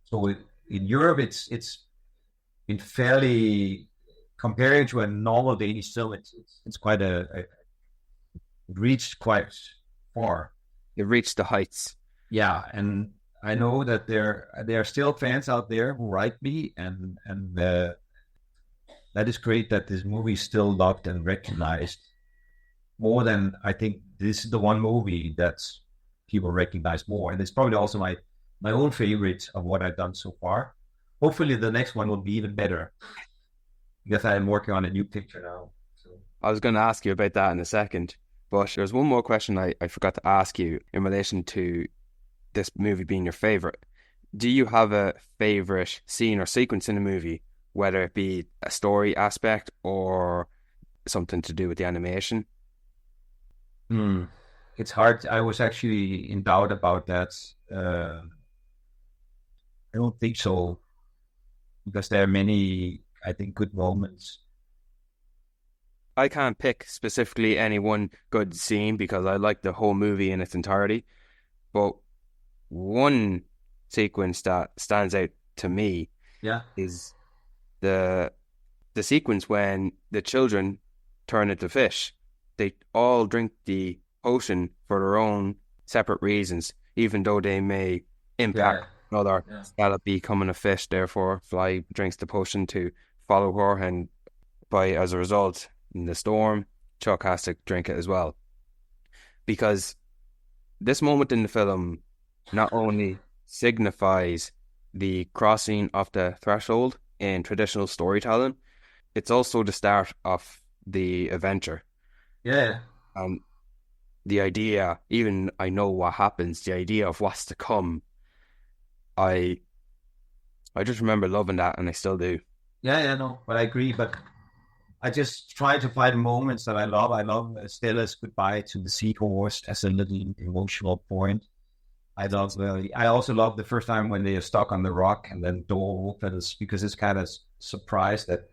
Speaker 3: So in Europe, it's been fairly, comparing to a normal Danish film, it's quite it reached quite far.
Speaker 2: It reached the heights.
Speaker 3: Yeah, and I know that there are still fans out there who write me, and that is great that this movie is still loved and recognized more than, I think this is the one movie that people recognize more, and it's probably also my own favorite of what I've done so far. hopefully the next one will be even better because I'm working on a new picture now. So.
Speaker 2: I was going to ask you about that in a second, but there's one more question I forgot to ask you in relation to this movie being your favorite. Do you have a favorite scene or sequence in a movie, whether it be a story aspect or something to do with the animation?
Speaker 3: It's hard. I was actually in doubt about that. I don't think so because there are many, I think, good moments.
Speaker 2: I can't pick specifically any one good scene because I like the whole movie in its entirety, but one sequence that stands out to me
Speaker 3: Yeah.
Speaker 2: is the sequence when the children turn into fish. They all drink the potion for their own separate reasons, even though they may impact another. Scallop becoming a fish, therefore Fly drinks the potion to follow her, and as a result, in the storm, Chuck has to drink it as well. Because this moment in the film not only signifies the crossing of the threshold in traditional storytelling, it's also the start of the adventure.
Speaker 3: Yeah.
Speaker 2: The idea, even I know what happens, the idea of what's to come, I just remember loving that, and I still do.
Speaker 3: Yeah, no, but I agree. But I just try to find moments that I love. I love Stella's goodbye to the seahorse as a little emotional point. I also love the first time when they are stuck on the rock and then door opens, because it's kind of surprised that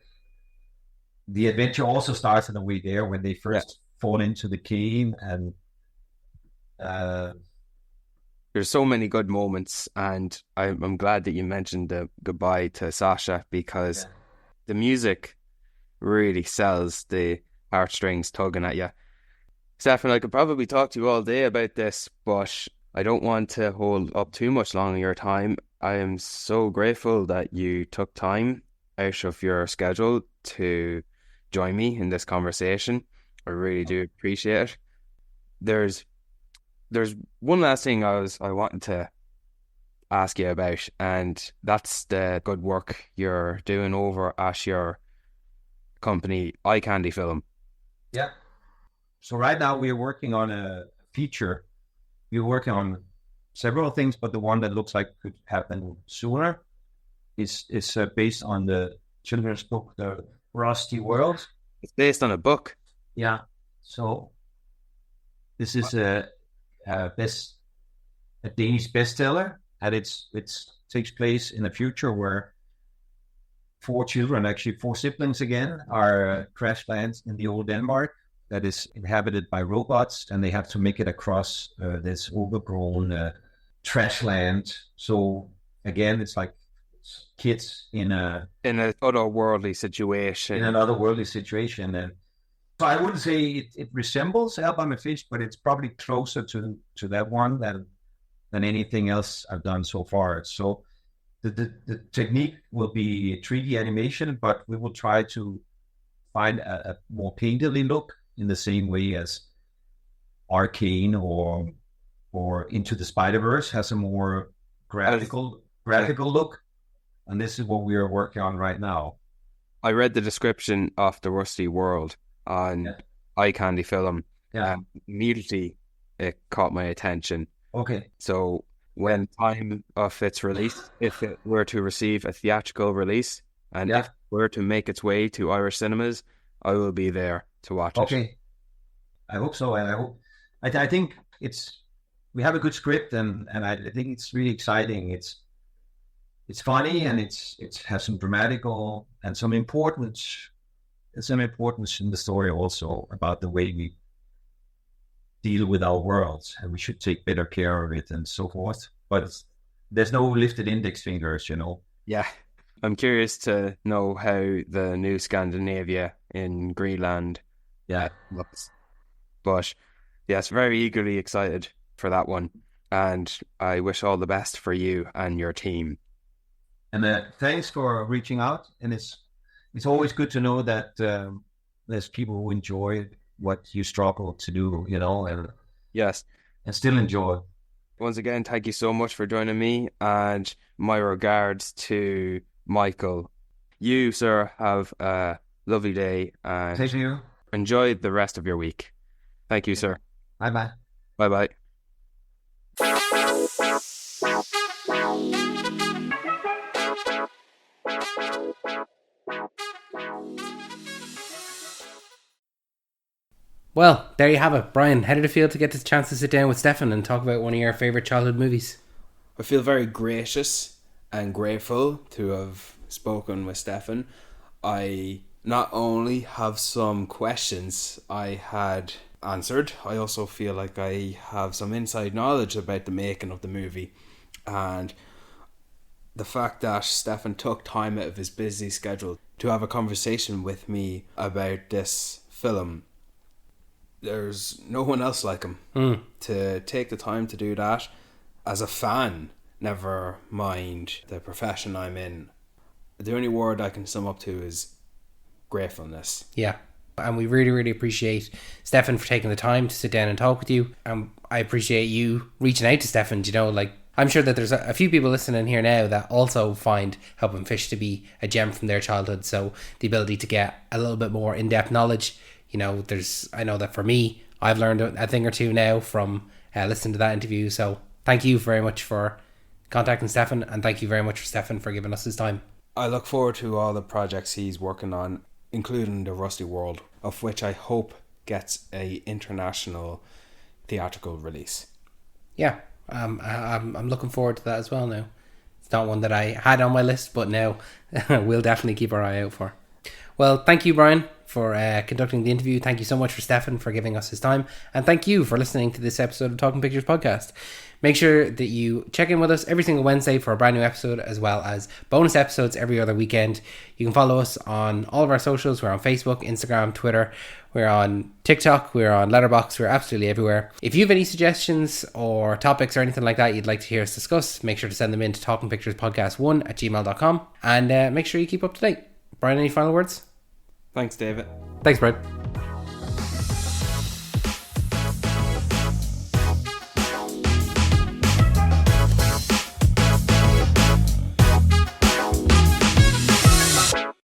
Speaker 3: the adventure also starts in a way there when they first fall into the cave. And
Speaker 2: there's so many good moments, and I'm glad that you mentioned the goodbye to Sasha, because the music really sells the heartstrings tugging at you. Stefan, I could probably talk to you all day about this, but I don't want to hold up too much longer your time. I am so grateful that you took time out of your schedule to join me in this conversation. I really do appreciate it. There's one last thing I wanted to ask you about, and that's the good work you're doing over at your company, Eye Candy Film.
Speaker 3: Yeah. So right now we're working on a feature. We're working on several things, but the one that looks like could happen sooner is based on the children's book, The Rusty World.
Speaker 2: It's based on a book.
Speaker 3: Yeah. So this is a Danish bestseller, and it takes place in a future where four siblings again, are crash lands in the old Denmark that is inhabited by robots, and they have to make it across this overgrown trash land. So again, it's like kids in an
Speaker 2: otherworldly situation.
Speaker 3: And so I wouldn't say it resembles Alabama Fish, but it's probably closer to that one than anything else I've done so far. So the technique will be 3D animation, but we will try to find a more painterly look in the same way as Arcane or Into the Spider-Verse has a more graphical look. And this is what we are working on right now.
Speaker 2: I read the description of The Rusty World on Eye Candy Film. Immediately it caught my attention.
Speaker 3: Okay.
Speaker 2: So when time of its release, if it were to receive a theatrical release, and if it were to make its way to Irish cinemas, I will be there to watch it.
Speaker 3: Okay. I hope so. And I think we have a good script, and I think it's really exciting. It's funny, and it has some dramatical and some importance. There's some importance in the story also about the way we deal with our world, and we should take better care of it and so forth. But there's no lifted index fingers,
Speaker 2: Yeah. I'm curious to know how the new Scandinavia in Greenland looks. But yes, very eagerly excited for that one. And I wish all the best for you and your team.
Speaker 3: And thanks for reaching out. And it's always good to know that there's people who enjoy what you struggle to do, and
Speaker 2: yes,
Speaker 3: and still enjoy.
Speaker 2: Once again, thank you so much for joining me, and my regards to Michael. You, sir, have a lovely day and
Speaker 3: Thank you.
Speaker 2: enjoy the rest of your week. Thank you, sir.
Speaker 3: Bye-bye.
Speaker 2: Bye-bye.
Speaker 1: Well, there you have it. Brian, how did it feel to get the chance to sit down with Stefan and talk about one of your favourite childhood movies?
Speaker 4: I feel very gracious and grateful to have spoken with Stefan. I not only have some questions I had answered, I also feel like I have some inside knowledge about the making of the movie. And the fact that Stefan took time out of his busy schedule to have a conversation with me about this film, there's no one else like him. To take the time to do that as a fan, never mind the profession I'm in. The only word I can sum up to is gratefulness.
Speaker 1: Yeah. And we really, really appreciate Stefan for taking the time to sit down and talk with you. And I appreciate you reaching out to Stefan. You know, like, I'm sure that there's a few people listening here now that also find Helping Fish to be a gem from their childhood. So the ability to get a little bit more in-depth knowledge, you know, I know that for me, I've learned a thing or two now from listening to that interview. So thank you very much for contacting Stefan, and thank you very much for Stefan for giving us his time.
Speaker 4: I look forward to all the projects he's working on, including The Rusty World, of which I hope gets a international theatrical release.
Speaker 1: Yeah, I'm looking forward to that as well now. It's not one that I had on my list, but now we'll definitely keep our eye out for. Well, thank you, Brian, for conducting the interview. Thank you so much for Stefan for giving us his time. And thank you for listening to this episode of Talking Pictures Podcast. Make sure that you check in with us every single Wednesday for a brand new episode, as well as bonus episodes every other weekend. You can follow us on all of our socials. We're on Facebook, Instagram, Twitter. We're on TikTok. We're on Letterboxd. We're absolutely everywhere. If you have any suggestions or topics or anything like that you'd like to hear us discuss, make sure to send them in to talkingpicturespodcast1@gmail.com. And make sure you keep up to date. Brian, any final words?
Speaker 4: Thanks, David.
Speaker 1: Thanks, Brian.